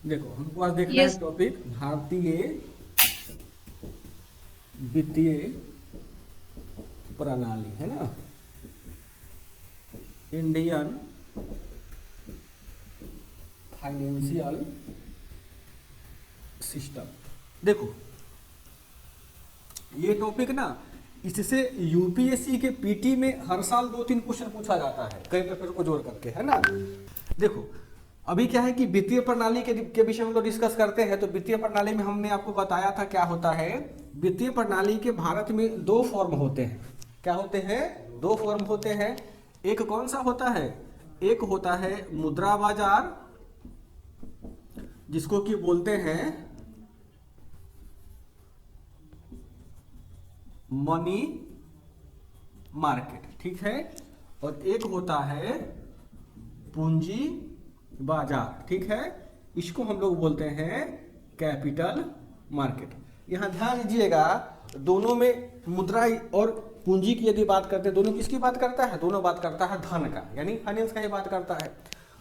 देखो हमको आज देखना है यस। टॉपिक भारतीय वित्तीय प्रणाली, है ना। Indian financial system. देखो ये टॉपिक ना, इससे यूपीएससी के पीटी में हर साल 2-3 क्वेश्चन पूछा जाता है कई पेपर को जोड़ करके, है ना। देखो अभी क्या है कि वित्तीय प्रणाली के विषय में हम लोग डिस्कस करते हैं। तो वित्तीय प्रणाली में हमने आपको बताया था क्या होता है। वित्तीय प्रणाली के भारत में 2 फॉर्म होते हैं। क्या होते हैं? 2 फॉर्म होते हैं। एक कौन सा होता है? एक होता है मुद्रा बाजार, जिसको कि बोलते हैं मनी मार्केट, ठीक है। और एक होता है पूंजी बाजार, ठीक है। इसको हम लोग बोलते हैं कैपिटल मार्केट। यहां ध्यान दीजिएगा, दोनों में मुद्रा और पूंजी की यदि बात करते हैं, दोनों किसकी बात करता है? दोनों बात करता है धन का, यानी फाइनेंस का ही बात करता है।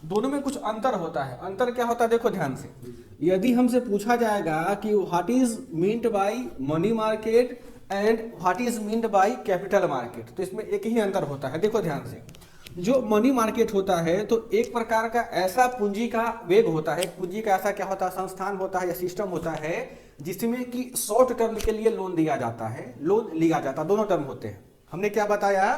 दोनों में कुछ अंतर होता है। अंतर क्या होता है? देखो ध्यान से, यदि हमसे पूछा जाएगा कि what is meant by money market and what is meant by capital market, तो इसमें एक ही अंतर होता है। देखो ध्यान से, जो मनी मार्केट होता है तो एक प्रकार का ऐसा पूंजी का वेग होता है, पूंजी का ऐसा क्या होता है, संस्थान होता है या सिस्टम होता है, जिसमें कि शॉर्ट टर्म के लिए लोन दिया जाता है, लोन लिया जाता है। दोनों टर्म होते हैं। हमने क्या बताया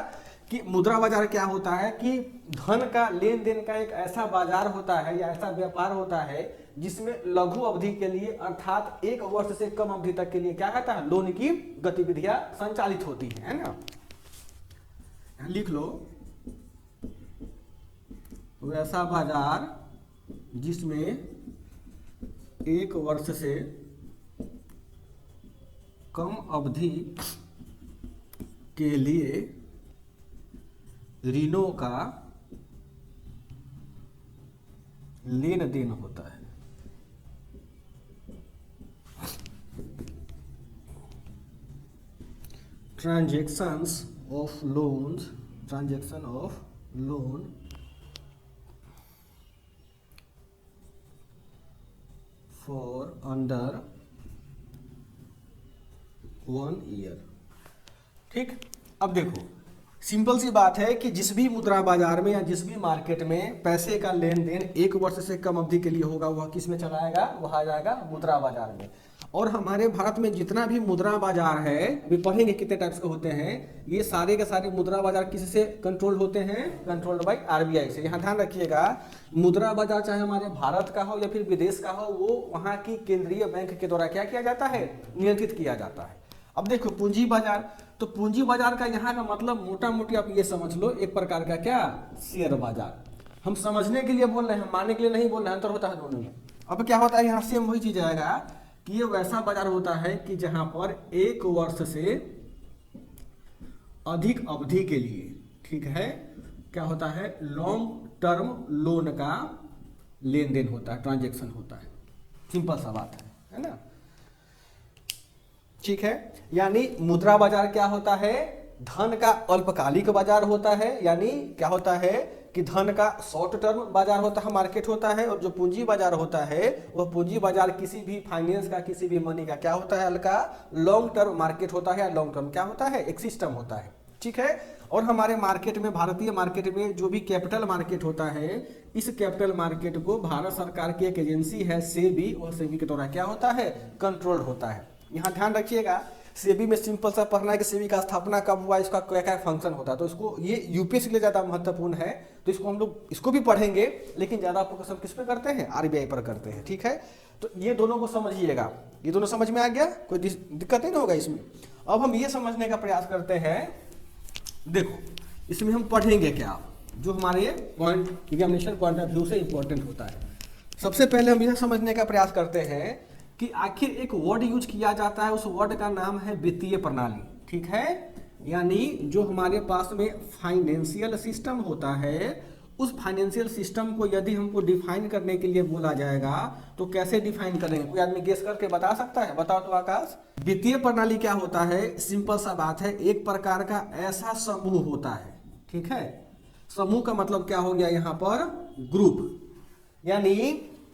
कि मुद्रा बाजार क्या होता है कि धन का लेन देन का एक ऐसा बाजार होता है या ऐसा व्यापार होता है जिसमें लघु अवधि के लिए, अर्थात 1 वर्ष से कम अवधि तक के लिए क्या कहता है, लोन की गतिविधियां संचालित होती है ना। लिख लो, वैसा बाजार जिसमें 1 वर्ष से कम अवधि के लिए ऋणों का लेन देन होता है। Transactions of loans, transaction of loan for under 1 year, ठीक। अब देखो सिंपल सी बात है कि जिस भी मुद्रा बाजार में या जिस भी मार्केट में पैसे का लेन देन 1 वर्ष से कम अवधि के लिए होगा, वह किस में चला आएगा? वह आ जाएगा मुद्रा बाजार में। और हमारे भारत में जितना भी मुद्रा बाजार है, अभी पढ़ेंगे कितने टाइप्स के होते हैं, ये सारे के सारे मुद्रा बाजार किससे कंट्रोल होते हैं? कंट्रोल्ड बाय आरबीआई से। यहाँ ध्यान रखिएगा, मुद्रा बाजार चाहे हमारे भारत का हो या फिर विदेश का हो, वो वहाँ की केंद्रीय बैंक के द्वारा क्या किया जाता है? नियंत्रित किया जाता है। अब देखो पूंजी बाजार, तो पूंजी बाजार का यहाँ का मतलब मोटा मोटी आप ये समझ लो, एक प्रकार का क्या, शेयर बाजार। हम समझने के लिए बोल रहे हैं, मानने के लिए नहीं बोल रहे हैं, अंतर होता है दोनों में। अब क्या होता है, यहाँ से वही चीज आएगा कि ये वैसा बाजार होता है कि जहां पर 1 वर्ष से अधिक अवधि के लिए, ठीक है, क्या होता है, लॉन्ग टर्म लोन का लेन देन होता है, ट्रांजेक्शन होता है। सिंपल सा बात है ना, ठीक है। यानी मुद्रा बाजार क्या होता है? धन का अल्पकालिक बाजार होता है, यानी क्या होता है कि धन का शॉर्ट टर्म बाजार होता है, मार्केट होता है। और जो पूंजी बाजार होता है, वह पूंजी बाजार किसी भी फाइनेंस का, किसी भी मनी का क्या होता है, हल्का लॉन्ग टर्म मार्केट होता है, या लॉन्ग टर्म क्या होता है, एक सिस्टम होता है, ठीक है। और हमारे मार्केट में, भारतीय मार्केट में जो भी कैपिटल मार्केट होता है, इस कैपिटल मार्केट को भारत सरकार की एक एजेंसी है सेबी, और सेबी के द्वारा क्या होता है, कंट्रोल होता है। यहाँ ध्यान रखिएगा, सेबी में सिंपल सा पढ़ना है कि सेबी का स्थापना कब हुआ, इसका क्या क्या फंक्शन होता है। तो इसको, ये यूपीएससी के लिए ज़्यादा महत्वपूर्ण है, तो इसको हम लोग इसको भी पढ़ेंगे, लेकिन ज़्यादा फोकस हम किस पे करते हैं, आरबीआई पर करते हैं, ठीक है। तो ये दोनों को समझिएगा, ये दोनों समझ में आ गया, कोई दिक्कत नहीं होगा इसमें। अब हम ये समझने का प्रयास करते हैं, देखो इसमें हम पढ़ेंगे क्या, जो हमारे point examination point of view से इंपॉर्टेंट होता है। सबसे पहले हम यह समझने का प्रयास करते हैं कि आखिर एक वर्ड यूज किया जाता है, उस वर्ड का नाम है वित्तीय प्रणाली, ठीक है। यानी जो हमारे पास में फाइनेंशियल सिस्टम होता है, उस फाइनेंशियल सिस्टम को यदि हमको डिफाइन करने के लिए बोला जाएगा तो कैसे डिफाइन करेंगे? कोई आदमी गेस करके बता सकता है? बताओ तो आकाश। वित्तीय प्रणाली क्या होता है? सिंपल सा बात है, एक प्रकार का ऐसा समूह होता है, ठीक है। समूह का मतलब क्या हो गया यहाँ पर? ग्रुप। यानी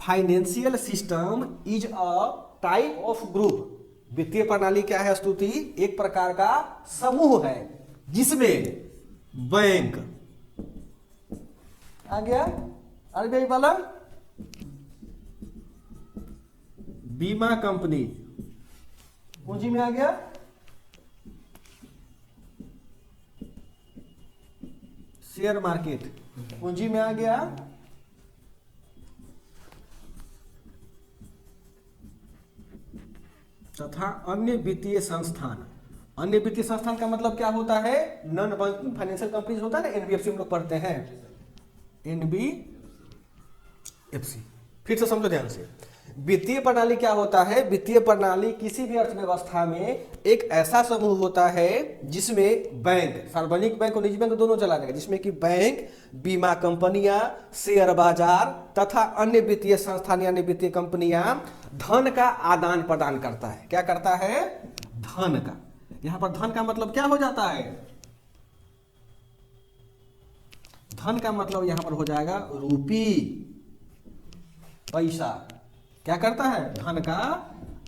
financial system is a type of group. वित्तीय प्रणाली क्या है स्तुति? एक प्रकार का समूह है जिसमें बैंक आ गया, आरबीआई वाला, बीमा कंपनी पूंजी में आ गया, शेयर मार्केट पूंजी में आ गया, तथा अन्य वित्तीय संस्थान। अन्य वित्तीय संस्थान का मतलब क्या होता है? नॉन बैंकिंग फाइनेंशियल कंपनीज होता है ना, एनबीएफसी हम लोग पढ़ते हैं, एनबीएफसी। फिर से समझो ध्यान से, वित्तीय प्रणाली क्या होता है? वित्तीय प्रणाली किसी भी अर्थव्यवस्था में एक ऐसा समूह होता है जिसमें बैंक, सार्वजनिक बैंक और निजी बैंक दोनों चला जाएगा, जिसमें कि बैंक, बीमा कंपनियां, शेयर बाजार तथा अन्य वित्तीय संस्थान यानी वित्तीय कंपनियां धन का आदान प्रदान करता है। क्या करता है? धन का। यहां पर धन का मतलब क्या हो जाता है? धन का मतलब यहां पर हो जाएगा रूपी, पैसा। क्या करता है? धन का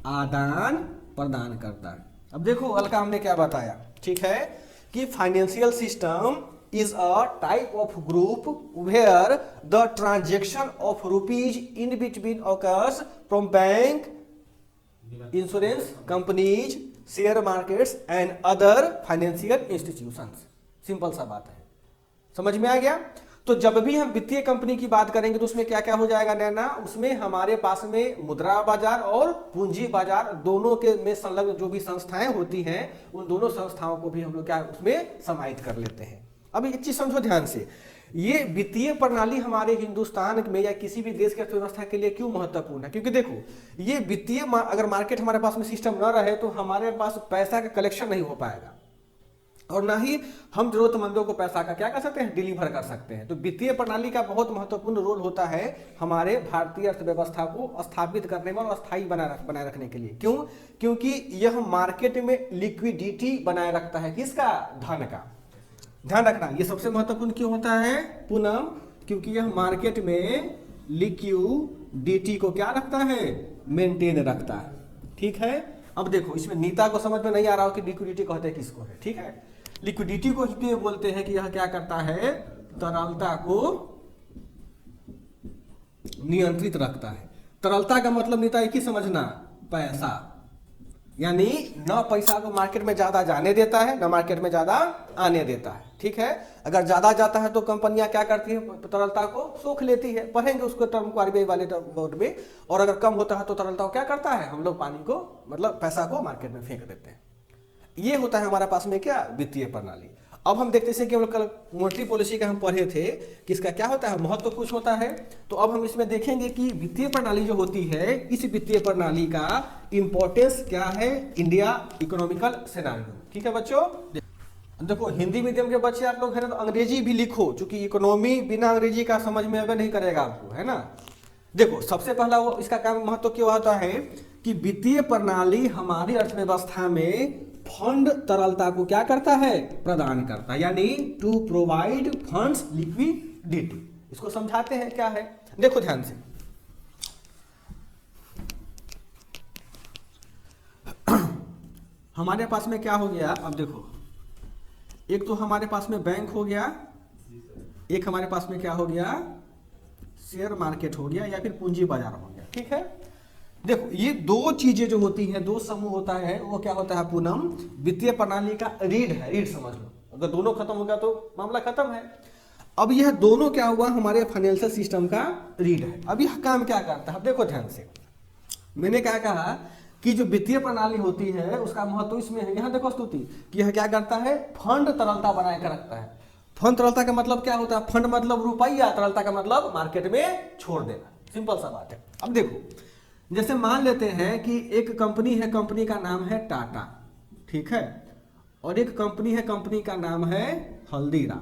आदान प्रदान करता है। अब देखो अलका हमने क्या बताया, ठीक है, कि financial system is a type of group where the transaction of rupees in between occurs from bank, insurance companies, share markets and other financial institutions. Simple सा बात है, समझ में आ गया? तो जब भी हम वित्तीय कंपनी की बात करेंगे तो उसमें क्या क्या हो जाएगा नैना? उसमें हमारे पास में मुद्रा बाजार और पूंजी बाजार दोनों के में संलग्न जो भी संस्थाएं होती हैं, उन दोनों संस्थाओं को भी हम लोग क्या उसमें समाहित कर लेते हैं। अब एक चीज समझो ध्यान से, ये वित्तीय प्रणाली हमारे हिंदुस्तान में या किसी भी देश की अर्थव्यवस्था के लिए क्यों महत्वपूर्ण है? क्योंकि देखो ये वित्तीय अगर मार्केट हमारे पास में सिस्टम न रहे तो हमारे पास पैसा का कलेक्शन नहीं हो पाएगा और ना ही हम जरूरतमंदों को पैसा का क्या कर सकते हैं? डिलीवर कर सकते हैं। तो वित्तीय प्रणाली का बहुत महत्वपूर्ण रोल होता है हमारे भारतीय अर्थव्यवस्था को स्थापित करने में और स्थायी बनाए रखने के लिए। क्यों? क्योंकि यह मार्केट में लिक्विडिटी बनाए रखता है। किसका? धन का। ध्यान रखना, ये सबसे महत्वपूर्ण क्यों होता है पूनम? क्योंकि यह मार्केट में लिक्विडिटी को क्या रखता है? मेंटेन रखता है। ठीक है, अब देखो इसमें नीता को समझ में नहीं आ रहा हो कि लिक्विडिटी कहते हैं किसको है। ठीक है, लिक्विडिटी को इसलिए बोलते हैं कि यह क्या करता है? तरलता को नियंत्रित रखता है। तरलता का मतलब नीता एक ही समझना, पैसा। यानी न पैसा को मार्केट में ज्यादा जाने देता है न मार्केट में ज्यादा आने देता है। ठीक है, अगर ज्यादा जाता है तो कंपनियां क्या करती है? तरलता को सोख लेती है। पढ़ेंगे उसको टर्म को आरबीआई वाले बोर्ड में। और अगर कम होता है तो तरलता को क्या करता है? हम लोग पानी को मतलब पैसा को मार्केट में फेंक देते हैं। ये होता है हमारे पास में क्या? वित्तीय प्रणाली। अब हम देखते हैं कि हम लोग कल मॉनेटरी पॉलिसी का हम पढ़े थे कि इसका क्या होता है? महत्व कुछ होता है। तो अब हम इसमें देखेंगे कि वित्तीय प्रणाली जो होती है, इस वित्तीय प्रणाली का इंपॉर्टेंस क्या है इंडिया इकोनॉमिकल सिनेरियो। ठीक है बच्चों, देखो हिंदी मीडियम के बच्चे आप लोग है ना, तो अंग्रेजी भी लिखो, क्योंकि इकोनॉमी बिना अंग्रेजी का समझ में अगर नहीं करेगा आपको, है ना। देखो सबसे पहला वो इसका काम महत्व क्यों होता है कि वित्तीय प्रणाली हमारी अर्थव्यवस्था में फंड तरलता को क्या करता है? प्रदान करता है, यानी टू प्रोवाइड फंड्स लिक्विडिटी। इसको समझाते हैं क्या है, देखो ध्यान से। हमारे पास में क्या हो गया? अब देखो, एक तो हमारे पास में बैंक हो गया, एक हमारे पास में क्या हो गया? शेयर मार्केट हो गया या फिर पूंजी बाजार हो गया। ठीक है, देखो ये दो चीजें जो होती हैं, दो समूह होता है, वो क्या होता है पूनम? वित्तीय प्रणाली का रीढ़ है। रीढ़ समझ लो, अगर दोनों खत्म हो गया तो मामला खत्म है। अब यह दोनों क्या हुआ? हमारे फाइनेंशियल सिस्टम का रीढ़ है। अब यह काम क्या करता है? अब देखो ध्यान से, मैंने क्या कहा कि जो वित्तीय प्रणाली होती है उसका महत्व इसमें है। यहां देखो स्तुति कि यह क्या करता है? फंड तरलता बनाए कर रखता है। फंड तरलता का मतलब क्या होता है? फंड मतलब रुपया, तरलता का मतलब मार्केट में छोड़ देना। सिंपल सा बात है। अब देखो जैसे मान लेते हैं कि एक कंपनी है, कंपनी का नाम है टाटा, ठीक है, और एक कंपनी है, कंपनी का नाम है हल्दीराम।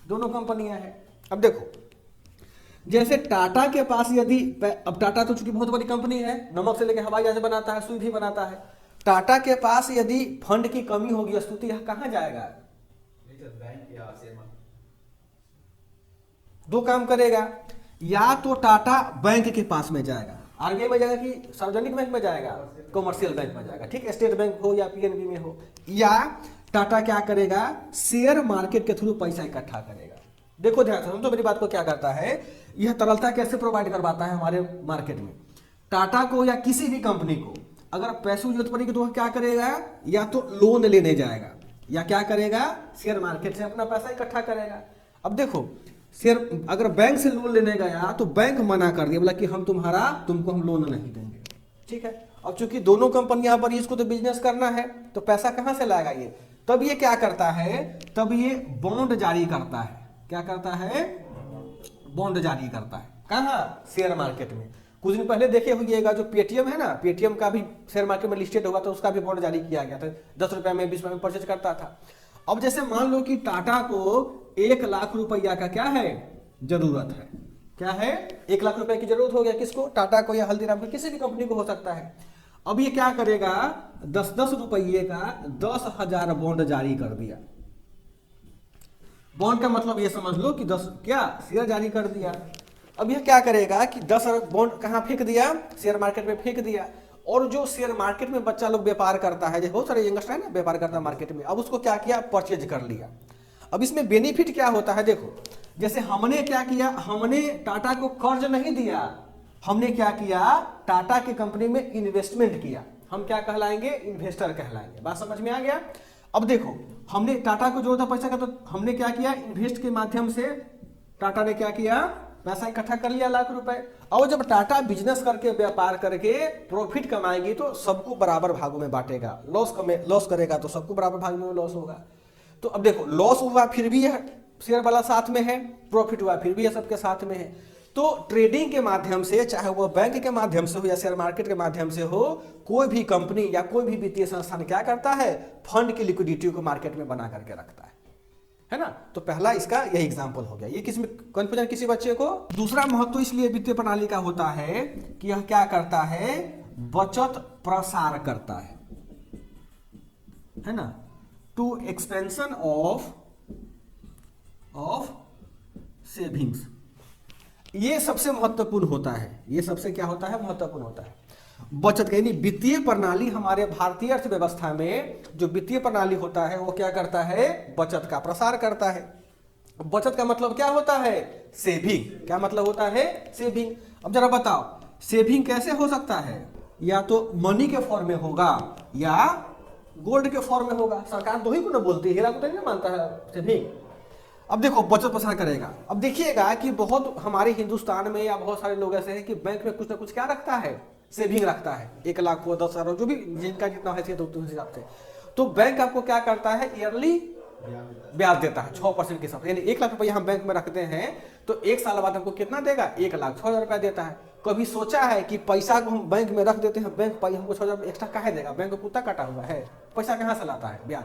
दोनों कंपनियां हैं। अब देखो जैसे टाटा के पास यदि, अब टाटा तो चूंकि बहुत बड़ी कंपनी है, नमक से लेकर हवाई जहाज बनाता है, सुई भी बनाता है। टाटा के पास यदि फंड की कमी होगी स्तुति, यह कहां जाएगा? दो काम करेगा, या तो टाटा बैंक के पास में जाएगा, आरबीआई में जाएगा कि सार्वजनिक बैंक में जाएगा, कॉमर्शियल बैंक में जाएगा, ठीक है, स्टेट बैंक हो या पीएनबी में हो। या टाटा क्या करेगा, शेयर मार्केट के थ्रू पैसा इकट्ठा करेगा। देखो ध्यान से, हम तो मेरी बात को क्या करता है, यह तरलता कैसे प्रोवाइड करवाता है हमारे मार्केट में। टाटा को या किसी भी कंपनी को अगर पैसों की जरूरत पड़ेगी तो वह क्या करेगा, या तो लोन लेने जाएगा या क्या करेगा, शेयर मार्केट से अपना पैसा इकट्ठा करेगा। अब देखो शेयर, अगर बैंक से लोन लेने गया तो बैंक मना कर दिया, बोला कि हम तुमको हम लोन नहीं देंगे, ठीक है। अब चूंकि दोनों कंपनियां पर इसको तो बिजनेस करना है तो पैसा कहां से लाएगा ये, तब ये क्या करता है, तब ये बॉन्ड जारी करता है। क्या करता है, बॉन्ड जारी करता है। कहां, शेयर मार्केट में। कुछ दिन पहले देखे होइएगा जो पेटीएम है ना, पेटीएम का भी शेयर मार्केट में लिस्टेड होगा तो उसका भी बॉन्ड जारी किया गया था, 10 रुपए में 20 रुपए में परचेज करता था। अब जैसे मान लो कि टाटा को 1 लाख रुपया का क्या है, जरूरत है, क्या है, 1 लाख रुपए की जरूरत हो गया, किसको, टाटा को या हल्दीराम को, किसी भी कंपनी को हो सकता है। अब ये क्या करेगा, 10-10 रुपये का 10,000 बॉन्ड जारी कर दिया। बॉन्ड का मतलब ये समझ लो कि 10 क्या शेयर जारी कर दिया। अब यह क्या करेगा कि 10 बॉन्ड कहाँ फेंक दिया, शेयर मार्केट में फेंक दिया। और जो शेयर मार्केट में बच्चा लोग व्यापार करता है, जैसे बहुत सारे यंगस्टर है ना व्यापार करता है मार्केट में, अब उसको क्या किया, परचेज कर लिया। अब इसमें बेनिफिट क्या होता है, देखो जैसे हमने क्या किया, हमने टाटा को कर्ज नहीं दिया, हमने क्या किया, टाटा की कंपनी में इन्वेस्टमेंट किया। हम क्या कहलाएंगे, इन्वेस्टर कहलाएंगे। बात समझ में आ गया। अब देखो हमने टाटा को जोड़ा था पैसा का, तो हमने क्या किया, इन्वेस्ट के माध्यम से टाटा ने क्या किया, पैसा इकट्ठा कर लिया, लाख रुपए। और जब टाटा बिजनेस करके व्यापार करके प्रॉफिट कमाएगी तो सबको बराबर भागों में बांटेगा, लॉस करेगा तो सबको बराबर भाग में लॉस होगा। तो अब देखो लॉस हुआ फिर भी है शेयर वाला साथ में है, प्रॉफिट हुआ फिर भी है सबके साथ में है। तो ट्रेडिंग के माध्यम से, चाहे वो बैंक के माध्यम से हो या शेयर मार्केट के माध्यम से हो, कोई भी कंपनी या कोई भी वित्तीय संस्थान क्या करता है, फंड की लिक्विडिटी को मार्केट में बना करके रखता है ना। तो पहला इसका यही एग्जांपल हो गया। ये किसमें कंफ्यूजन किसी बच्चे को। दूसरा महत्व इसलिए वित्तीय प्रणाली का होता है कि यह क्या करता है, बचत प्रसार करता है ना, टू एक्सपेंशन ऑफ सेविंग्स। ये सबसे महत्वपूर्ण होता है, ये सबसे क्या होता है, महत्वपूर्ण होता है। बचत यानी वित्तीय प्रणाली, हमारे भारतीय अर्थव्यवस्था में जो वित्तीय प्रणाली होता है वो क्या करता है, बचत का प्रसार करता है। बचत का मतलब क्या होता है, सेविंग। क्या मतलब होता है, सेविंग। अब जरा बताओ सेविंग कैसे हो सकता है, या तो मनी के फॉर्म में होगा या गोल्ड के फॉर्म में होगा। सरकार दो ही को ना बोलती है, हीरा को तो नहीं मानता है सेविंग। अब देखो बचत प्रसार करेगा। अब देखिएगा कि बहुत हमारे हिंदुस्तान में या बहुत सारे लोग ऐसे हैं कि बैंक में कुछ ना कुछ क्या रखता है, सेविंग रखता है, 1 लाख हो 10,000 जो भी जिनका जितना हैसियत होती है उस हिसाब से। तो बैंक आपको क्या करता है, ईयरली ब्याज देता है 6% के हिसाब से। यानी 1 लाख रुपया हम बैंक में रखते हैं तो 1 साल बाद हमको कितना देगा, 1,06,000 रुपया देता है। कभी सोचा है कि पैसा को हम बैंक में रख देते हैं, बैंक हमको 6,000 एक्स्ट्रा काहे देगा, बैंक को कुत्ता काटा हुआ है, पैसा कहाँ से लाता है, ब्याज,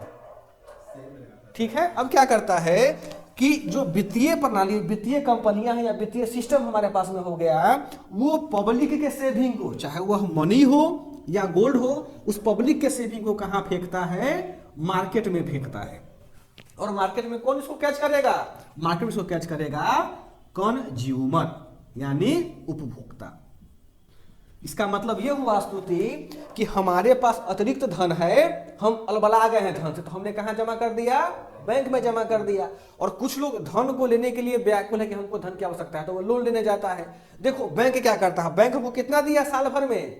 ठीक है। अब क्या करता है कि जो वित्तीय प्रणाली, वित्तीय कंपनियां हैं या वित्तीय सिस्टम हमारे पास में हो गया, वो पब्लिक के सेविंग को, चाहे वह मनी हो या गोल्ड हो, उस पब्लिक के सेविंग को कहां फेंकता है, मार्केट में फेंकता है। और मार्केट में कौन इसको कैच करेगा, मार्केट में इसको कैच करेगा कंज्यूमर यानी उपभोक्ता। इसका मतलब यह हुआ स्तुति कि हमारे पास अतिरिक्त धन है, हम अलबला गए हैं धन से, तो हमने कहां जमा कर दिया, बैंक में जमा कर दिया। और कुछ लोग धन को लेने के लिए व्याकुल है कि हमको धन की आवश्यकता है, तो वो लोन लेने जाता है। देखो बैंक क्या करता है, बैंक हमको कितना दिया साल भर में,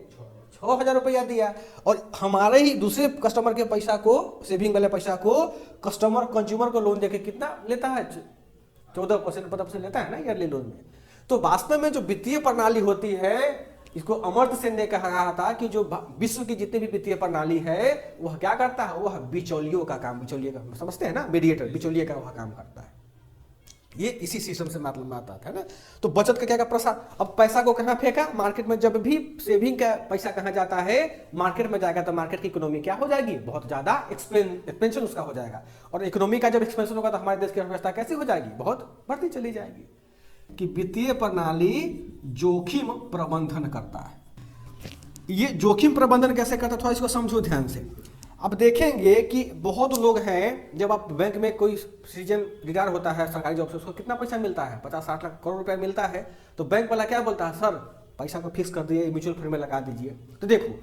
6,000 रुपया दिया। और हमारे ही दूसरे कस्टमर के पैसा को, सेविंग वाले पैसा को कस्टमर कंज्यूमर को लोन देके कितना लेता है, 14% 15% लेता है ना ईयरली लोन में। तो वास्तव में जो वित्तीय प्रणाली होती है, इसको अमर्त्य सेन ने कहा था कि जो विश्व की जितनी भी वित्तीय प्रणाली है वह क्या करता है, वह बिचौलियों का काम, बिचौलिए का समझते हैं ना, मीडिएटर, बिचौलिए का वह काम करता है। ये इसी सिस्टम से मतलब आता है ना। तो बचत का क्या प्रसार। अब पैसा को कहां फेंका, मार्केट में। जब भी सेविंग का पैसा कहां जाता है, मार्केट में जाएगा, तो मार्केट की इकोनॉमी क्या हो जाएगी, बहुत ज्यादा एक्सपेंशन उसका हो जाएगा। और इकोनॉमी का जब एक्सपेंशन होगा तो हमारे देश की अर्थव्यवस्था कैसी हो जाएगी, बहुत बढ़ती चली जाएगी। कि वित्तीय प्रणाली जोखिम प्रबंधन करता है। ये जोखिम प्रबंधन कैसे करता है, थोड़ा इसको समझो ध्यान से। अब देखेंगे कि बहुत लोग हैं, जब आप बैंक में कोई सीजन रिटायर होता है सरकारी जॉब से, उसको कितना पैसा मिलता है, 50-60 लाख करोड़ रुपया मिलता है। तो बैंक वाला क्या बोलता है, सर पैसा को फिक्स कर दिए, म्यूचुअल फंड में लगा दीजिए। तो देखो,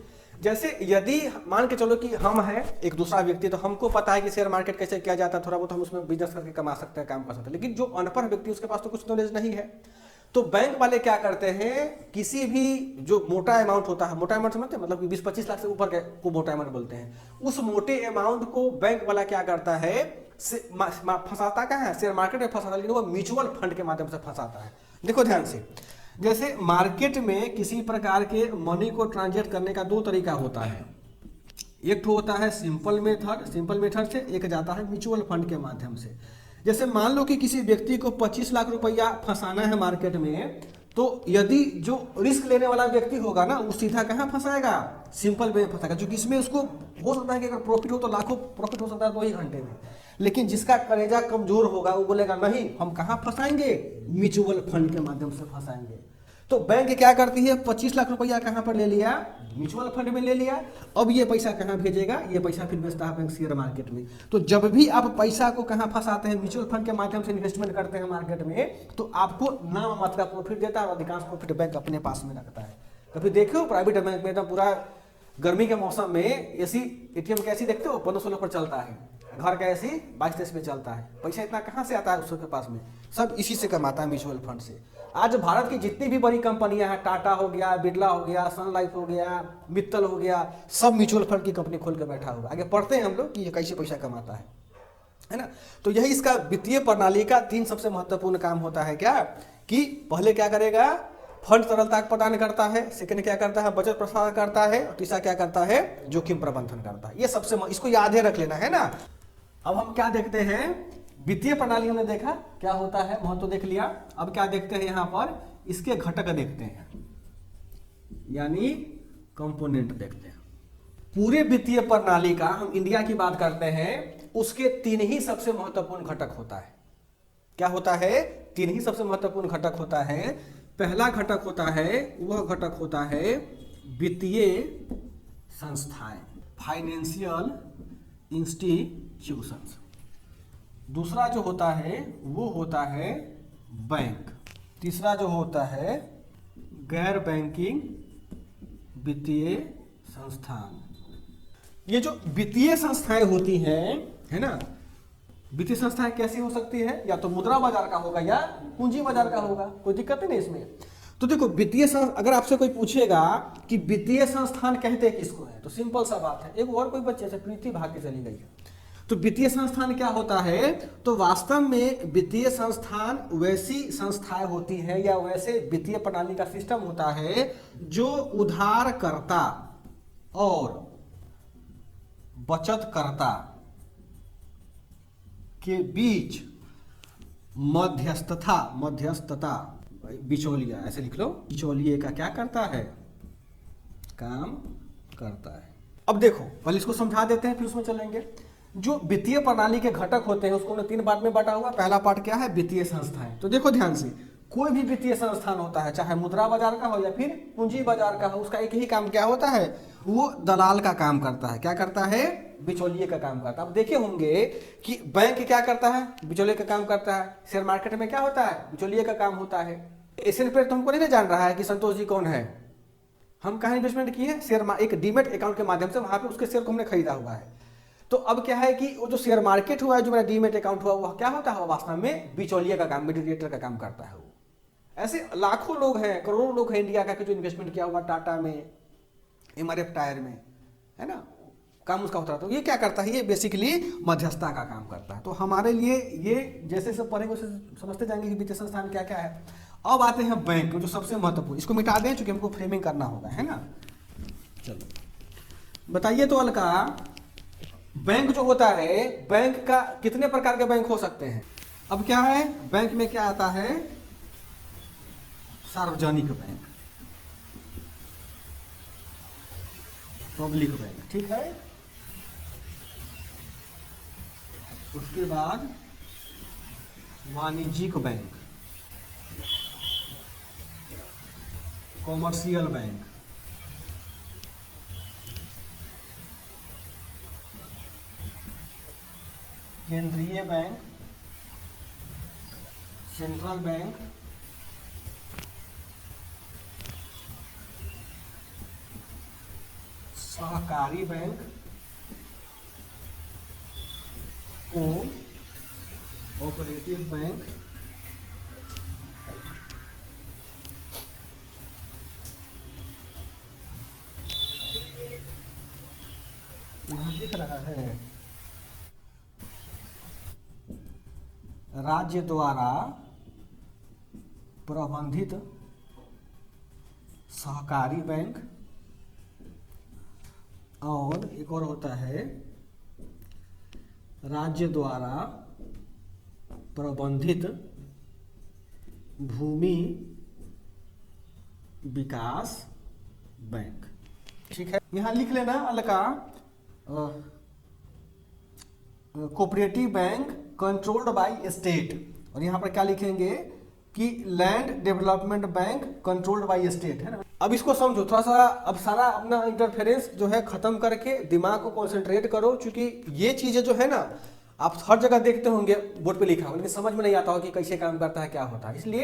जैसे यदि मान के चलो कि हम हैं एक दूसरा व्यक्ति, तो हमको पता है कि शेयर मार्केट कैसे किया जाता है, थोड़ा बहुत हम उसमें बिजनेस करके कमा सकते हैं, काम कर सकते हैं। लेकिन जो अनपढ़ व्यक्ति उसके पास तो कुछ नॉलेज नहीं है। तो बैंक वाले क्या करते हैं, किसी भी जो मोटा अमाउंट होता है, मोटा अमाउंट समझते हैं, मतलब कि 20-25 लाख से ऊपर को मोटा अमाउंट बोलते हैं, उस मोटे अमाउंट को बैंक वाला क्या करता है, फंसाता क्या है, शेयर मार्केट में फंसाता, लेकिन वो म्यूचुअल फंड के माध्यम से फंसाता है। देखो ध्यान से, जैसे मार्केट में किसी प्रकार के मनी को ट्रांजेक्ट करने का दो तरीका होता है। एक तो होता है सिंपल मेथड से, एक जाता है म्यूचुअल फंड के माध्यम से। जैसे मान लो कि किसी व्यक्ति को 25 लाख रुपया फंसाना है मार्केट में, तो यदि जो रिस्क लेने वाला व्यक्ति होगा ना, वो सीधा कहाँ फंसाएगा, सिंपल में फंसाएगा, क्योंकि इसमें उसको हो सकता है कि अगर प्रॉफिट हो तो लाखों प्रॉफिट हो सकता है 2 ही घंटे में। लेकिन जिसका कलेजा कमजोर होगा वो बोलेगा नहीं, हम कहाँ फंसाएंगे, म्यूचुअल फंड के माध्यम से फंसाएंगे। तो बैंक क्या करती है, 25 लाख रुपया कहाँ पर ले लिया, म्यूचुअल फंड में ले लिया। अब ये पैसा कहाँ भेजेगा, ये पैसा फिर बेचता है बैंक शेयर मार्केट में। तो जब भी आप पैसा को कहाँ फंसाते हैं, म्यूचुअल फंड के माध्यम से इन्वेस्टमेंट करते हैं मार्केट में, तो आपको नाम मात्र का प्रॉफिट देता है और अधिकांश प्रॉफिट बैंक अपने पास में रखता है। कभी देखो प्राइवेट बैंक में तो पूरा गर्मी के मौसम में एसी, एटीएम का एसी देखते हो 15-16 पर चलता है, घर का एसी 22-23 पे चलता है। पैसा इतना कहाँ से आता है उसके पास में, सब इसी से कमाता है, म्यूचुअल फंड से। आज भारत की जितनी भी बड़ी कंपनियां हैं, टाटा हो गया, बिरला हो गया, सन लाइफ हो गया, मित्तल हो गया, सब म्यूचुअल फंड की कंपनी खोल के बैठा हुआ। आगे पढ़ते हैं हम लोग कि ये कैसे पैसा कमाता है ना। तो यही इसका वित्तीय प्रणाली का 3 सबसे महत्वपूर्ण काम होता है। क्या कि पहले क्या करेगा, फंड तरलता प्रदान करता है, सेकंड क्या करता है, बचत प्रसार करता है, और तीसरा क्या करता है, जोखिम प्रबंधन करता है। ये सबसे, इसको याद है रख लेना है ना। अब हम क्या देखते हैं, वित्तीय प्रणाली हमने देखा क्या होता है, महत्व देख लिया। अब क्या देखते हैं, यहां पर इसके घटक देखते हैं, यानी कंपोनेंट देखते हैं। पूरे वित्तीय प्रणाली का हम इंडिया की बात करते हैं, उसके 3 ही सबसे महत्वपूर्ण घटक होता है। क्या होता है, 3 ही सबसे महत्वपूर्ण घटक होता है। पहला घटक होता है, वह घटक होता है वित्तीय संस्थाएं, फाइनेंशियल इंस्टीट्यूशंस। दूसरा जो होता है वो होता है बैंक। तीसरा जो होता है गैर बैंकिंग वित्तीय संस्थान। ये जो वित्तीय संस्थाएं होती हैं, है ना, वित्तीय संस्थाएं कैसी हो सकती है, या तो मुद्रा बाजार का होगा या पूंजी बाजार का होगा, कोई दिक्कत नहीं इसमें। तो देखो वित्तीय अगर आपसे कोई पूछेगा कि वित्तीय संस्थान कहते किसको है, तो सिंपल सा बात है, एक और कोई बच्चे से प्रीति भाग के चली गई है। तो वित्तीय संस्थान क्या होता है, तो वास्तव में वित्तीय संस्थान वैसी संस्थाएं होती है या वैसे वित्तीय प्रणाली का सिस्टम होता है जो उधारकर्ता और बचतकर्ता के बीच मध्यस्थता बिचौलिया, ऐसे लिख लो, बिचौलिए का क्या करता है, काम करता है। अब देखो पहले इसको समझा देते हैं, फिर उसमें चलेंगे। जो वित्तीय प्रणाली के घटक होते हैं उसको 3 पार्ट में बांटा हुआ। पहला पार्ट क्या है, वित्तीय संस्थाएं। तो देखो ध्यान से, कोई भी वित्तीय संस्थान होता है, चाहे मुद्रा बाजार का हो या फिर पूंजी बाजार का हो, उसका एक ही काम क्या होता है, वो दलाल का काम करता है। क्या करता है, बिचौलिए का काम करता है। अब देखे होंगे कि बैंक क्या करता है, बिचौलिए का काम करता है। शेयर मार्केट में क्या होता है, बिचौलिए का काम होता है। एशियन पेंट तो हमको नहीं जान रहा है कि संतोष जी कौन है, हम कहाँ इन्वेस्टमेंट किए, शेयर एक डीमेट अकाउंट के माध्यम से, वहां पे उसके शेयर को हमने खरीदा हुआ है। तो अब क्या है कि वो जो शेयर मार्केट हुआ है, जो मेरा डीमेट अकाउंट हुआ, वह क्या होता है, वास्तव में बिचौलिए का काम, मीडिएटर का काम करता है वो। ऐसे लाखों लोग हैं, करोड़ों लोग हैं इंडिया का कि जो इन्वेस्टमेंट किया हुआ टाटा में, एमआरएफ टायर में, है ना, काम उसका होता है। तो ये क्या करता है, ये बेसिकली मध्यस्थता का काम करता है। तो हमारे लिए ये जैसे सब पढ़ेंगे उसे समझते जाएंगे कि वित्तीय संस्थान क्या क्या है। अब आते हैं बैंक, जो सबसे महत्वपूर्ण, इसको मिटा दें क्योंकि हमको फ्रेमिंग करना होगा, है ना। चलो बताइए तो अलका, बैंक जो होता है, बैंक का कितने प्रकार के बैंक हो सकते हैं। अब क्या है, बैंक में क्या आता है, सार्वजनिक बैंक, पब्लिक बैंक, ठीक है। उसके बाद वाणिज्यिक बैंक, कॉमर्शियल बैंक, केंद्रीय बैंक, सेंट्रल बैंक, सहकारी बैंक, कोऑपरेटिव बैंक, यहाँ दिख रहा है राज्य द्वारा प्रबंधित सहकारी बैंक, और एक और होता है राज्य द्वारा प्रबंधित भूमि विकास बैंक। ठीक है, यहाँ लिख लेना Alka cooperative bank controlled by state, और यहाँ पर क्या लिखेंगे कि land development bank controlled by state, है ना। अब इसको समझो थोड़ा सा, अब सारा अपना इंटरफेरेंस जो है खत्म करके दिमाग को कंसंट्रेट करो, क्योंकि ये चीजें जो है ना आप हर जगह देखते होंगे बोर्ड पे लिखा हो, लेकिन समझ में नहीं आता हो कि कैसे काम करता है, क्या होता है। इसलिए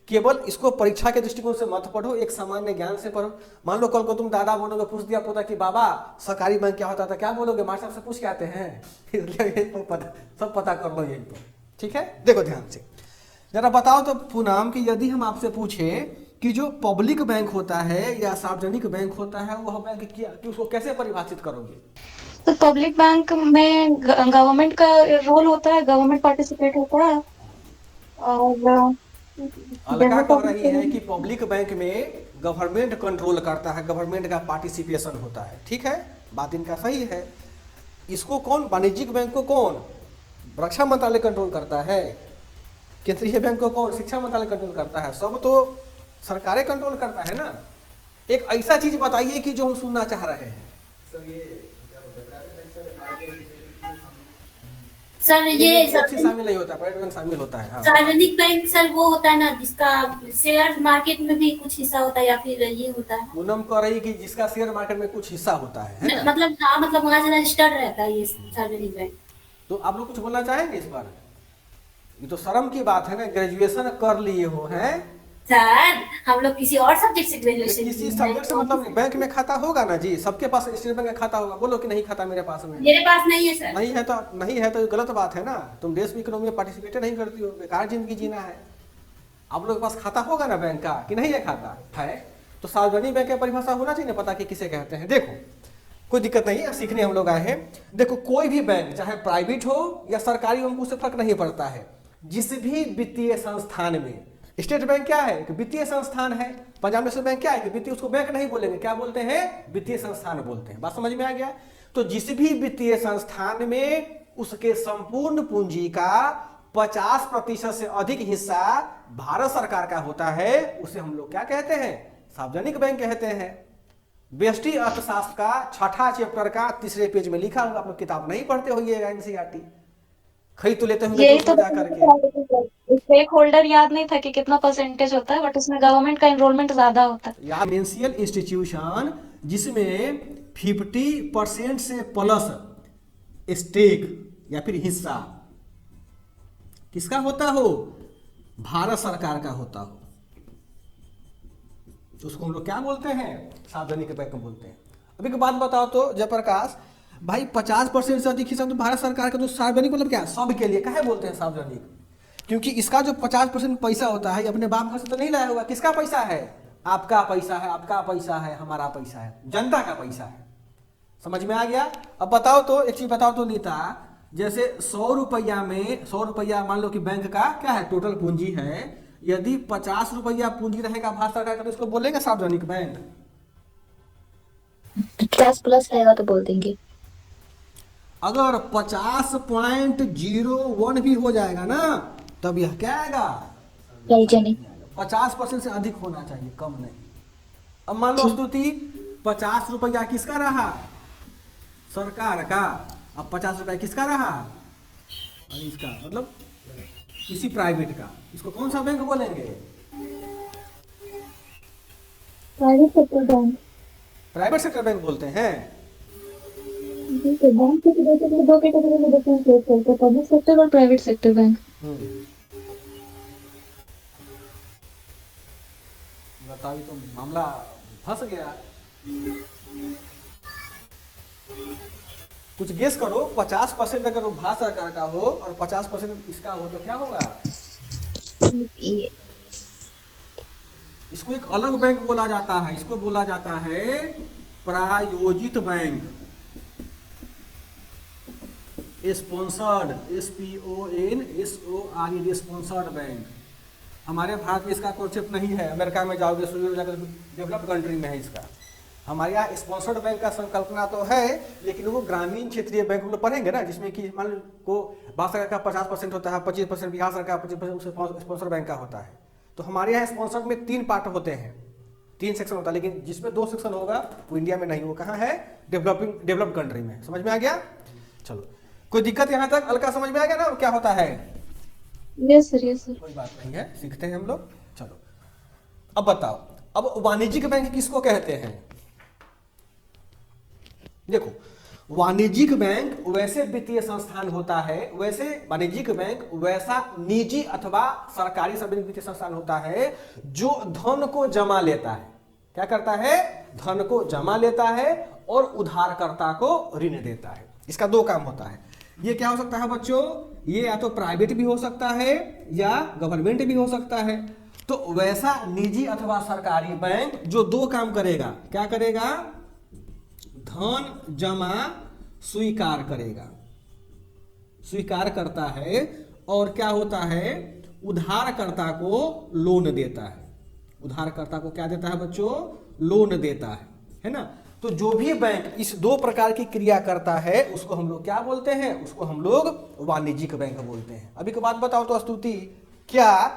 केवल इसको परीक्षा के दृष्टिकोण से मत पढ़ो, एक सामान्य ज्ञान से पढ़ो। मान लो कल को तुम दादा बोलोगे, पूछ दिया पोता कि बाबा सरकारी बैंक क्या होता था, क्या बोलोगे? मास्टर से पूछ के आते हैं। सब पता कर लो यही पर। ठीक है, देखो ध्यान से जरा बताओ तो पूनम कि यदि हम आपसे पूछे कि जो पब्लिक बैंक होता है या सार्वजनिक बैंक होता है वह बैंक क्या, कि उसको कैसे परिभाषित करोगे? तो पब्लिक बैंक में गवर्नमेंट का रोल होता है, गवर्नमेंट पार्टिसिपेट होता है। और अलका कह रही है कि पब्लिक बैंक में गवर्नमेंट कंट्रोल करता है, गवर्नमेंट का पार्टिसिपेशन होता है। ठीक है, बात इनका सही है। इसको कौन, वाणिज्यिक बैंक को कौन, रक्षा मंत्रालय कंट्रोल करता है। केंद्रीय बैंक को कौन, शिक्षा मंत्रालय कंट्रोल करता है। सब तो सरकारें कंट्रोल करता है ना। एक ऐसा चीज बताइए कि जो हम सुनना चाह रहे हैं। सर ये शामिल नहीं होता, प्राइवेट बैंक शामिल होता है। हाँ। सार्वजनिक बैंक सर वो होता है ना जिसका शेयर मार्केट में भी कुछ हिस्सा होता है, या फिर ये होता है। पूनम कह रही कि जिसका शेयर मार्केट में कुछ हिस्सा होता है ना? मतलब हाँ, मतलब वहाँ से रजिस्टर्ड रहता है ये सार्वजनिक बैंक। तो आप लोग कुछ बोलना चाहेंगे इस पर? ये तो शर्म की बात है ना, ग्रेजुएशन कर लिए हो हैं सर। हम लोग किसी और सब्जेक्ट से ग्रेजुएशन, किसी सब्जेक्ट से मतलब बैंक में खाता होगा ना जी, सबके पास स्टेट बैंक का खाता होगा। बोलो कि नहीं खाता मेरे पास में। मेरे पास नहीं है सर। नहीं है तो गलत बात है ना। तुम देश में इकोनॉमी में पार्टिसिपेट नहीं करती हो, बेकार जिंदगी जीना है। आप लोग के पास खाता होगा ना बैंक का, कि नहीं है? खाता है तो सार्वजनिक बैंक की परिभाषा होना चाहिए ना, पता कि किसे कहते हैं। देखो कोई दिक्कत नहीं है, सीखने हम लोग आए हैं। देखो कोई भी बैंक चाहे प्राइवेट हो या सरकारी हो, उससे फर्क नहीं पड़ता है। जिस भी वित्तीय संस्थान में, स्टेट बैंक क्या है कि वित्तीय संस्थान है, पंजाब नेशनल बैंक क्या है कि वित्तीय, उसको बैंक नहीं बोलेंगे, क्या बोलते हैं? वित्तीय संस्थान बोलते हैं। बात समझ में आ गया? तो जिस भी वित्तीय संस्थान में उसके संपूर्ण पूंजी का 50% से अधिक हिस्सा भारत सरकार का होता है, उसे हम लोग क्या कहते हैं? सार्वजनिक बैंक कहते हैं। व्यष्टि अर्थशास्त्र का 6ठा चैप्टर का 3रे पेज में लिखा हुआ। आप लोग किताब नहीं पढ़ते होइएगा, एनसीईआरटी खरीद तो लेते होंगे यही तो जा करके। स्टेक होल्डर याद नहीं था कि कितना परसेंटेज होता है, बट उसमें गवर्नमेंट का इनरोलमेंट ज्यादा होता है। फाइनेंशियल इंस्टीट्यूशन जिसमें 50% से प्लस स्टेक या फिर हिस्सा किसका होता हो? भारत सरकार का होता हो, तो उसको हम लोग क्या बोलते हैं? सार्वजनिक बैंक बोलते हैं। अभी की बात बताओ तो जयप्रकाश भाई, 50% से अधिक हिस्सा तो भारत सरकार का, तो सार्वजनिक मतलब क्या? सब के लिए। काहे बोलते हैं सार्वजनिक? क्योंकि इसका जो 50% पैसा होता है अपने बाप घर से तो नहीं लाया होगा। किसका पैसा है? आपका पैसा है, आपका पैसा है, हमारा पैसा है, जनता का पैसा है। समझ में आ गया? अब बताओ तो, एक चीज बताओ तो नीता, जैसे 100 रुपया में 100 रुपया मान लो कि बैंक का क्या है, टोटल पूंजी है। यदि 50 रुपया पूंजी रहेगा भारत सरकार का, तो इसको बोलेंगे सार्वजनिक बैंक। 50 प्लस रहेगा तो बोल देंगे। अगर 50.01 भी हो जाएगा ना, तब यह क्या आएगा? 50% से अधिक होना चाहिए, कम नहीं। अब मान लो स्तुति 50 रुपया किसका रहा? सरकार का। अब 50 रुपया किसका रहा? इसका, मतलब किसी प्राइवेट का। इसको कौन सा बैंक बोलेंगे? Private sector bank. Private sector bank बोलते हैं। ठीक है, बैंक के बेसिकली दो कैटेगरी में डिफरेंशिएट करते हैं, पब्लिक सेक्टर और प्राइवेट सेक्टर बैंक। बताओ, ये तो मामला फंस गया। कुछ गेस करो, 50% अगर वो भारत सरकार का हो और 50% इसका हो तो क्या होगा? ये इसको एक अलग बैंक बोला जाता है, इसको बोला जाता है प्रायोजित bank, sponsored, SPONSORED, sponsored bank. हमारे भारत में इसका कॉन्सेप्ट नहीं है, अमेरिका में जाओगे सुनोगे जाकर डेवलप्ड कंट्री में है इसका। हमारे यहाँ स्पॉन्सर्ड बैंक का संकल्पना तो है, लेकिन वो ग्रामीण क्षेत्रीय बैंक हम लोग पढ़ेंगे ना, जिसमें कि मान लो को भारत सरकार का 50% होता है, 25% बिहार सरकार का 25% स्पॉन्सर बैंक का होता है। तो हमारे यहाँ स्पॉन्सर्ड में 3 पार्ट होते हैं, 3 सेक्शन होता है, लेकिन जिसमें 2 सेक्शन होगा वो इंडिया में नहीं। वो कहाँ है? डेवलप्ड कंट्री में। समझ में आ गया? चलो, कोई दिक्कत यहाँ तक? अलका समझ में आ गया ना क्या होता है? Yes sir. कोई बात नहीं है, सीखते हैं हम लोग। चलो, अब बताओ, अब वाणिज्यिक बैंक किसको कहते हैं? देखो, वाणिज्यिक बैंक वैसे वित्तीय संस्थान होता है, वैसे वाणिज्यिक बैंक वैसा निजी अथवा सरकारी सार्वजनिक वित्तीय संस्थान होता है जो धन को जमा लेता है। क्या करता है? धन को जमा लेता है और उधारकर्ता को ऋण देता है। इसका 2 काम होता है। ये क्या हो सकता है बच्चों? ये या तो प्राइवेट भी हो सकता है या गवर्नमेंट भी हो सकता है। तो वैसा निजी अथवा सरकारी बैंक जो 2 काम करेगा, क्या करेगा? धन जमा स्वीकार करेगा, स्वीकार करता है, और क्या होता है? उधारकर्ता को लोन देता है। उधारकर्ता को क्या देता है बच्चों? लोन देता है ना? तो जो भी बैंक इस 2 प्रकार की क्रिया करता है उसको हम लोग क्या बोलते हैं? उसको हम लोग वाणिज्यिक बैंक बोलते हैं। अभी के बाद बताओ तो स्तुति, क्या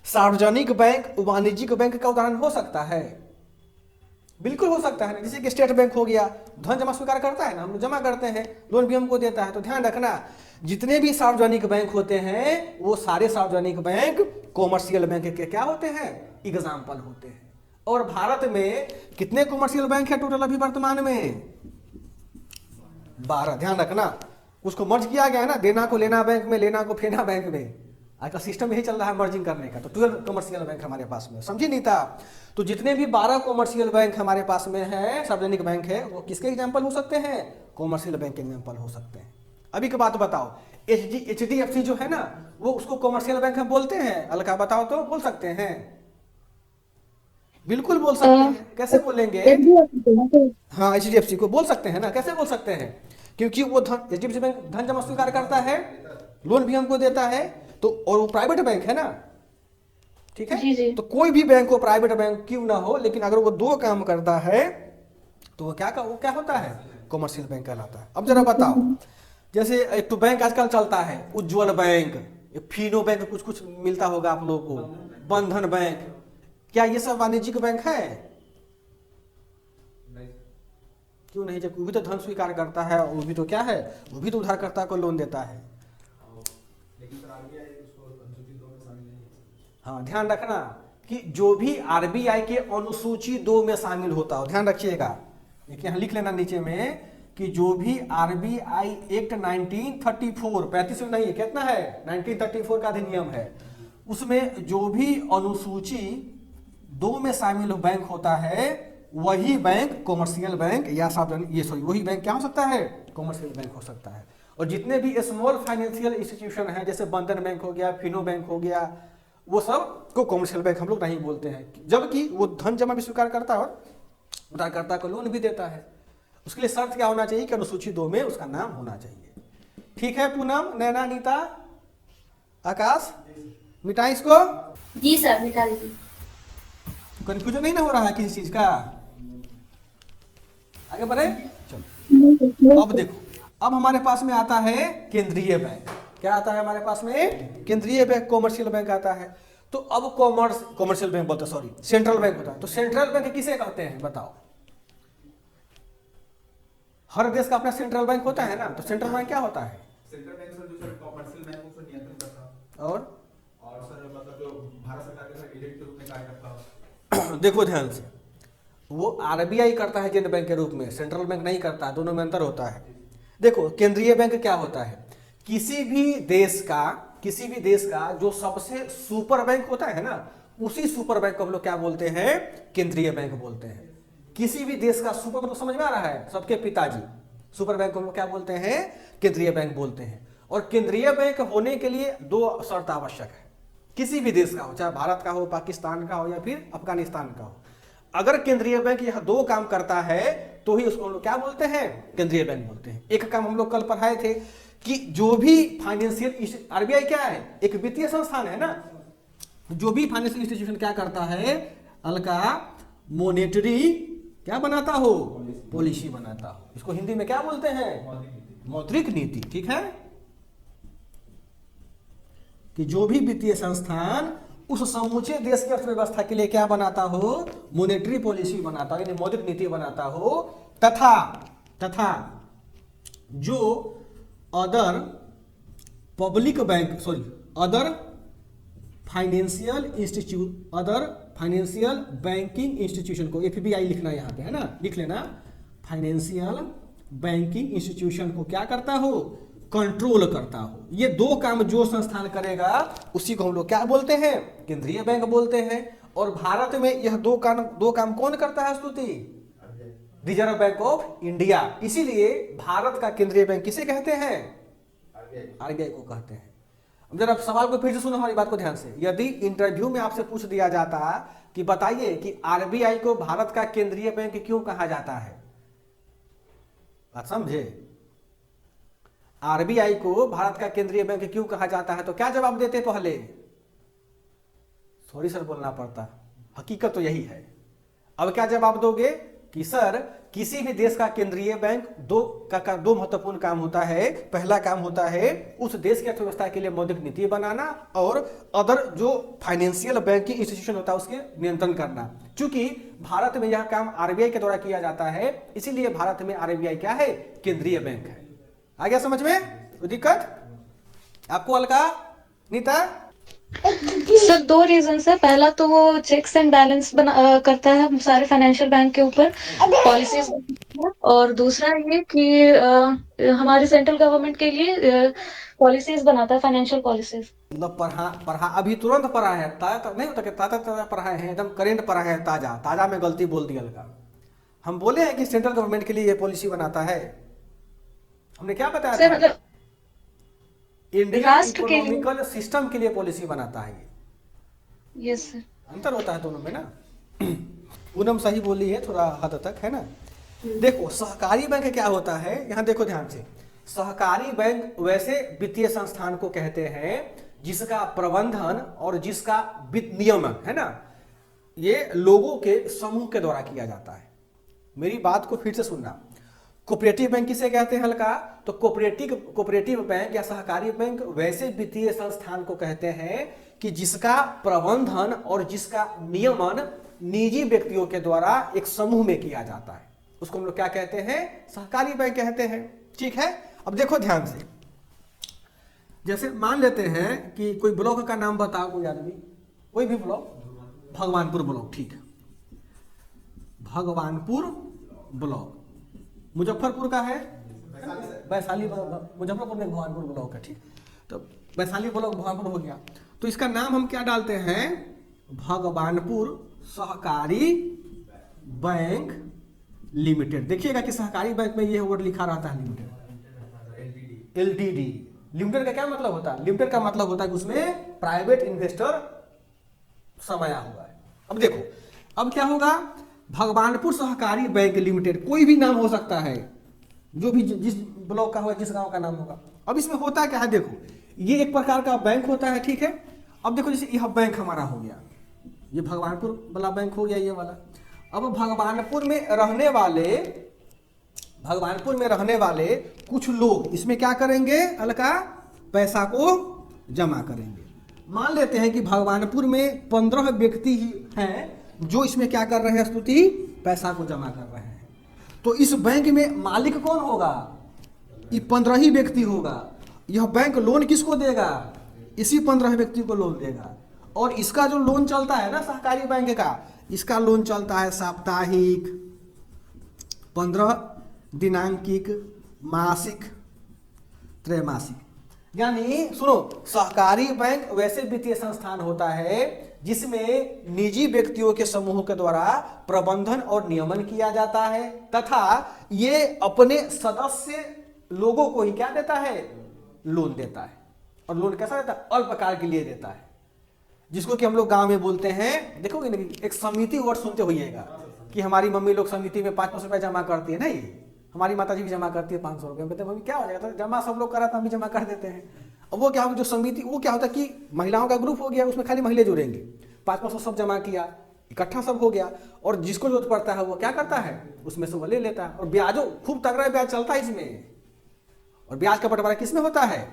सार्वजनिक बैंक वाणिज्यिक बैंक का उदाहरण हो सकता है? बिल्कुल हो सकता है ना। जैसे कि स्टेट बैंक हो गया, धन जमा स्वीकार करता है ना, हम लोग जमा करते हैं, लोन भी हमको देता है। तो ध्यान रखना, जितने भी सार्वजनिक बैंक होते हैं वो सारे सार्वजनिक बैंक कॉमर्शियल बैंक के क्या होते हैं? एग्जाम्पल होते हैं। और भारत में कितने कॉमर्शियल बैंक है टोटल अभी वर्तमान में? 12। ध्यान रखना, उसको मर्ज किया गया है ना, देना को लेना बैंक में, लेना को फेना बैंक में। आज का सिस्टम यही चल रहा है मर्जिंग करने का। तो 12 कॉमर्शियल बैंक हमारे पास में, समझी नहीं था? तो जितने भी 12 कॉमर्शियल बैंक हमारे पास में है, सार्वजनिक बैंक है, वो किसके एग्जाम्पल हो सकते हैं? कॉमर्शियल बैंक के एग्जाम्पल हो सकते हैं। अभी की बात बताओ, HDFC जो है ना, वो उसको कॉमर्शियल बैंक हम बोलते हैं? अलका बताओ तो, बोल सकते हैं? बिल्कुल बोल सकते हैं। कैसे बोलेंगे? हाँ, HDFC को बोल सकते हैं ना। कैसे बोल सकते हैं? क्योंकि वो HDFC बैंक धन जमा स्वीकार करता है, लोन भी हमको देता है, तो और वो प्राइवेट बैंक है ना, ठीक है? जी। तो कोई भी बैंक हो, प्राइवेट बैंक क्यों ना हो, लेकिन अगर वो 2 काम करता है तो वो क्या होता है? कॉमर्शियल बैंक कहलाता है। अब जरा बताओ, जैसे एक तो बैंक आजकल चलता है, उज्ज्वल बैंक, फीनो बैंक, कुछ मिलता होगा आप लोगों को, बंधन बैंक, क्या ये सब वाणिज्यिक बैंक है? क्यों नहीं? जब वो भी तो धन स्वीकार करता है, वो भी तो क्या है? वो भी तो उधारकर्ता को लोन देता है। हाँ, ध्यान रखना कि जो भी RBI के अनुसूची 2 में शामिल होता हो, ध्यान रखिएगा। देखिए यहाँ लिख लेना नीचे में कि जो भी RBI एक्ट 1934, 35 में नहीं है, कितना है? 1934 का अधिनियम है, उसमें जो भी अनुसूची 2 में शामिल बैंक होता है वही बैंक कॉमर्शियल बैंक या सार्वजनिक वही बैंक क्या हो सकता है? कॉमर्शियल बैंक हो सकता है। और जितने भी स्मॉल फाइनेंशियल इंस्टीट्यूशन हैं, जैसे बंधन बैंक हो गया, फिनो बैंक हो गया, वो सब को कॉमर्शियल बैंक हम लोग नहीं बोलते हैं, जबकि वो धन जमा भी स्वीकार करता है और उधारकर्ता को लोन भी देता है। उसके लिए शर्त क्या होना चाहिए? कि अनुसूची 2 में उसका नाम होना चाहिए। ठीक है पूनम, नैना, नीता, आकाश, मिटाएं इसको। जी सर, मिटा दीजिए। कंफ्यूजन नहीं ना हो रहा है किसी चीज का? आगे बढ़े, चलो। अब देखो, अब हमारे पास में आता है केंद्रीय बैंक। क्या आता है हमारे पास में? केंद्रीय बैंक, कॉमर्शियल बैंक आता है। तो अब कॉमर्शियल बैंक बोलते, सॉरी, सेंट्रल बैंक होता है। तो सेंट्रल बैंक किसे कहते हैं बताओ? हर देश का अपना सेंट्रल बैंक होता है ना, तो सेंट्रल बैंक क्या होता है? सेंट्रल बैंक सर जो कॉमर्शियल बैंक उसको नियंत्रण करता है और सर मतलब जो भारत सरकार के साथ एजेंट के रूप में कार्य करता है। देखो ध्यान से, वो RBI करता है केंद्र बैंक के रूप में, सेंट्रल बैंक नहीं करता, दोनों में अंतर होता है। देखो केंद्रीय बैंक क्या होता है, किसी भी देश का जो सबसे सुपर बैंक होता है ना, उसी सुपर बैंक को हम लोग क्या बोलते हैं, केंद्रीय बैंक बोलते हैं। किसी भी देश का सुपर मतलब समझ में आ रहा है, सबके पिताजी, सुपर बैंक को हम लोग क्या बोलते हैं, केंद्रीय बैंक बोलते हैं। और केंद्रीय बैंक होने के लिए दो शर्त आवश्यक है, किसी भी देश का हो, चाहे भारत का हो, पाकिस्तान का हो या फिर अफगानिस्तान का हो। अगर केंद्रीय बैंक यह दो काम करता है तो ही उसको हम लोग क्या बोलते हैं, केंद्रीय बैंक बोलते हैं। एक काम हम लोग कल पढ़ाए थे कि जो भी फाइनेंशियल, आरबीआई क्या है, एक वित्तीय संस्थान है ना, जो भी फाइनेंशियल इंस्टीट्यूशन क्या करता है, अलका मॉनेटरी क्या बनाता हो, पॉलिसी बनाता हो। इसको हिंदी में क्या बोलते हैं, मौद्रिक नीति। ठीक है, कि जो भी वित्तीय संस्थान उस समूचे देश की अर्थव्यवस्था के लिए क्या बनाता हो, मॉनेटरी पॉलिसी बनाता हो, यानी मौद्रिक नीति बनाता हो, तथा जो other public bank, sorry other financial banking institution को, एफबीआई लिखना यहाँ पे है ना, लिख लेना, फाइनेंशियल बैंकिंग इंस्टीट्यूशन को क्या करता हो, कंट्रोल करता हो। ये दो काम जो संस्थान करेगा उसी को हम लोग क्या बोलते हैं, केंद्रीय बैंक बोलते हैं। और भारत में यह दो काम कौन करता है स्तुति, रिजर्व बैंक ऑफ इंडिया। इसीलिए भारत का केंद्रीय बैंक किसे कहते हैं, आरबीआई को कहते हैं। अब जरा सवाल को फिर से सुनो हमारी बात को ध्यान से। यदि इंटरव्यू में आपसे पूछ दिया जाता कि बताइए कि आरबीआई को भारत का केंद्रीय बैंक क्यों कहा जाता है, बात समझे, आरबीआई को भारत का केंद्रीय बैंक क्यों कहा जाता है, तो क्या जवाब देते पहले, सॉरी सर बोलना पड़ता, हकीकत तो यही है। अब क्या जवाब दोगे कि सर किसी भी देश का केंद्रीय बैंक दो महत्वपूर्ण काम होता है। पहला काम होता है उस देश की अर्थव्यवस्था के लिए मौद्रिक नीति बनाना, और अदर जो फाइनेंशियल बैंकिंग इंस्टीट्यूशन होता है उसके नियंत्रण करना। चूंकि भारत में यह काम आरबीआई के द्वारा किया जाता है, इसीलिए भारत में आरबीआई क्या है, केंद्रीय बैंक है। आ गया समझ में, कोई दिक्कत आपको अलका, नीता? सर दो रीजन है, पहला तो वो चेक्स एंड बैलेंस करता है सारे फाइनेंशियल बैंक के ऊपर पॉलिसीज, और दूसरा ये कि हमारे सेंट्रल गवर्नमेंट के लिए पॉलिसीज बनाता है, फाइनेंशियल पॉलिसीज। मतलब पढ़ा अभी तुरंत पढ़ा है, ताजा नहीं होता कि ताजा पढ़ा है, एकदम करेंट पढ़ा है, ताजा में गलती बोल दी अलका। हम बोले हैं कि सेंट्रल गवर्नमेंट के लिए ये पॉलिसी बनाता है, हमने क्या बताया सर था? मतलब इंडियन इकोनॉमिकल सिस्टम के लिए पॉलिसी बनाता है ये। यस सर, अंतर होता है दोनों में ना। पूनम सही बोली है थोड़ा हद तक, है ना। देखो सहकारी बैंक क्या होता है, यहाँ देखो ध्यान से। सहकारी बैंक वैसे वित्तीय संस्थान को कहते हैं जिसका प्रबंधन और जिसका वित्त नियमन है ना, ये लोगों के समूह के द्वारा किया जाता है। मेरी बात को फिर से सुनना। कोऑपरेटिव बैंक किसे कहते हैं हल्का, तो कोऑपरेटिव बैंक या सहकारी बैंक वैसे वित्तीय संस्थान को कहते हैं कि जिसका प्रबंधन और जिसका नियमन निजी व्यक्तियों के द्वारा एक समूह में किया जाता है, उसको हम लोग क्या कहते हैं, सहकारी बैंक कहते हैं। ठीक है, अब देखो ध्यान से, जैसे मान लेते हैं कि कोई ब्लॉक का नाम बताओ कोई आदमी, कोई भी ब्लॉक, भगवानपुर ब्लॉक, ठीक है, भगवानपुर ब्लॉक मुजफ्फरपुर का है, वैशाली, मुजफ्फरपुर में भगवानपुर ब्लॉक है, ठीक। तो वैशाली ब्लॉक भगवानपुर हो गया, तो इसका नाम हम क्या डालते हैं, भगवानपुर सहकारी बैंक लिमिटेड। देखिएगा कि सहकारी बैंक में ये वर्ड लिखा रहता है लिमिटेड, एलटीडी। लिमिटेड का क्या मतलब होता है, लिमिटेड का मतलब होता है कि उसमें प्राइवेट इन्वेस्टर समाया हुआ है। अब देखो अब क्या होगा, भगवानपुर सहकारी बैंक लिमिटेड, कोई भी नाम हो सकता है, जो भी जिस ब्लॉक का होगा, जिस गांव का नाम होगा। अब इसमें होता क्या है, देखो ये एक प्रकार का बैंक होता है, ठीक है। अब देखो जैसे यह बैंक हमारा हो गया, ये भगवानपुर वाला बैंक हो गया ये वाला। अब भगवानपुर में रहने वाले कुछ लोग इसमें क्या करेंगे, अलका पैसा को जमा करेंगे। मान लेते हैं कि भगवानपुर में 15 व्यक्ति ही हैं जो इसमें क्या कर रहे हैं, स्तुति, पैसा को जमा कर रहे हैं। तो इस बैंक में मालिक कौन होगा, ये 15 ही व्यक्ति होगा। यह बैंक लोन किसको देगा, इसी 15 व्यक्ति को लोन देगा। और इसका जो लोन चलता है ना सहकारी बैंक का, इसका लोन चलता है साप्ताहिक, 15 दिनांकिक, मासिक, त्रैमासिक। यानी सुनो, सहकारी बैंक वैसे वित्तीय संस्थान होता है जिसमें निजी व्यक्तियों के समूह के द्वारा प्रबंधन और नियमन किया जाता है तथा ये अपने सदस्य लोगों को ही क्या देता है, लोन देता है। और लोन कैसा देता है, अल्पकाल के लिए देता है, जिसको कि हम लोग गांव में बोलते हैं, देखोगे ना, एक समिति वर्ड सुनते होइएगा कि हमारी मम्मी लोग समिति में 500 रुपया जमा करती है, नहीं, हमारी माता जी भी जमा करती है 500 रुपये। कहते मम्मी क्या हो जाएगा, तो जमा सब लोग करा तो हम भी जमा कर देते हैं। अब वो क्या होगा, जो समिति, वो क्या होता है कि महिलाओं का ग्रुप हो गया, उसमें खाली महिला जुड़ेंगी, 500 सब जमा किया, इकट्ठा सब हो गया, और जिसको जरूरत पड़ता है वो क्या करता है, उसमें से वो ले लेता है। और ब्याजो खूब तगड़ा ब्याज चलता है इसमें, और ब्याज का बंटवारा किसमें होता है,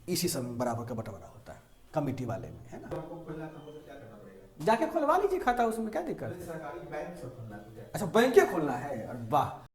इसी समय बराबर का बंटवारा होता है कमेटी वाले में, है ना। आपको खोलना है तो क्या करना पड़ेगा? जाके खुलवा लीजिए खाता, उसमें क्या दिक्कत है। सरकारी बैंक से खोलना है तो क्या? अच्छा, बैंक खोलना है, अरे वाह।